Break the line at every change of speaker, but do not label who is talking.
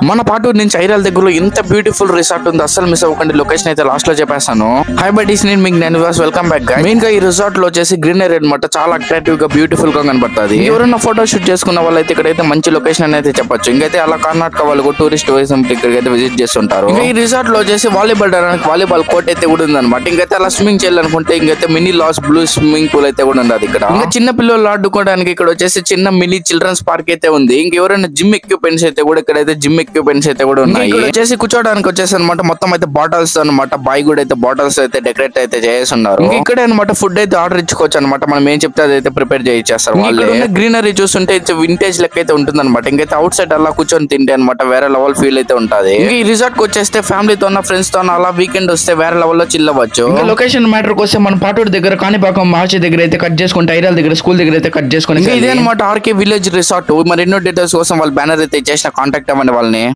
మన పాటూరు నుంచి ఐరాల దగ్గరలో ఇంత బ్యూటిఫుల్ రిసార్ట్ ఉంది, అసలు మిస్ అవ్వకండి. లొకేషన్ అయితే లాస్ట్ లో చెప్పేస్తాను. హై బడీస్, నేను మీకు వెల్కమ్ బ్యాక్. మెయిన్ గా ఈ రిసార్ట్ లో వచ్చేసి గ్రీనరీ అనమాట, చాలా అట్రాక్టివ్ గా బ్యూటిఫుల్ గా కనబడుతుంది. ఎవరైనా ఫోటో షూట్ చేసుకున్న వాళ్ళైతే ఇక్కడైతే మంచి లొకేషన్ అని అయితే చెప్పొచ్చు. ఇంకైతే అలా కర్ణాటక వాళ్ళు టూరిస్ట్ ఇక్కడికి అయితే విజిట్ చేస్తుంటారు. ఈ రిసార్ట్ లో వచ్చేసి వాలీబాల్ ఆడడానికి వాలీబాల్ కోర్ట్ అయితే కూడా ఉంది అనమాట. ఇంకైతే అలా స్విమ్మింగ్ చేయాలనుకుంటే ఇంకైతే మినీ లాస్ బ్లూ స్విమ్మింగ్ పూల్ అయితే కూడా ఉంది ఇక్కడ. ఇంకా చిన్న పిల్లలు ఆడుకోవడానికి ఇక్కడ వచ్చేసి చిన్న మినీ చిల్డ్రన్స్ పార్క్ అయితే ఉంది. ఇంకెవరైనా జిమ్ ఎక్విప్మెంట్స్ అయితే కూడా ఇక్కడైతే జిమ్ ఎక్విప్మెంట్స్ అయితే కూడా ఉన్నాయి. వచ్చేసి కూర్చోడానికి వచ్చేసి అనమాట మొత్తం అయితే బాటిల్స్ అనమాట, బాయ్ కూడా అయితే బాటిల్స్ అయితే డెకరేట్ అయితే చేస్తున్నారు. ఇక్కడ అనమాట ఫుడ్ అయితే ఆర్డర్ ఇచ్చుకోవచ్చు అనమాట. మనం ఏం చెప్తే అదైతే ప్రిపేర్ చేయించేస్తారు. గ్రీనరీ చూస్తుంటే వింటేజ్ లెక్క అయితే ఉంటుంది అనమాట. ఇంకైతే అవుట్ సైడ్ అలా కూర్చొని తింటే అనమాట వేరే లెవెల్ ఫీల్ అయితే ఉంటుంది. ఈ రిసార్ట్ కి వచ్చేస్తే ఫ్యామిలీతో ఫ్రెండ్స్ తో అలా వీకెండ్ వస్తే వేరే లెవెల్ లో చిల్ అవ్వచ్చు. లొకేషన్ మ్యాటర్ వస్తే మన పాటూరు దగ్గర కాణిపాకం మార్చి దగ్గర అయితే కట్ చేసుకుంటే ఐరాల దగ్గర స్కూల్ దగ్గర అయితే కట్ చేసుకుని ఇదే అనమాట ఆర్కే విలేజ్ రిసార్ట్. మరి ఎన్నో డీటెయిల్స్ కోసం వాళ్ళ బ్యానర్ అయితే చేసిన కాంటాక్ట్ అవ్వండి వాళ్ళని.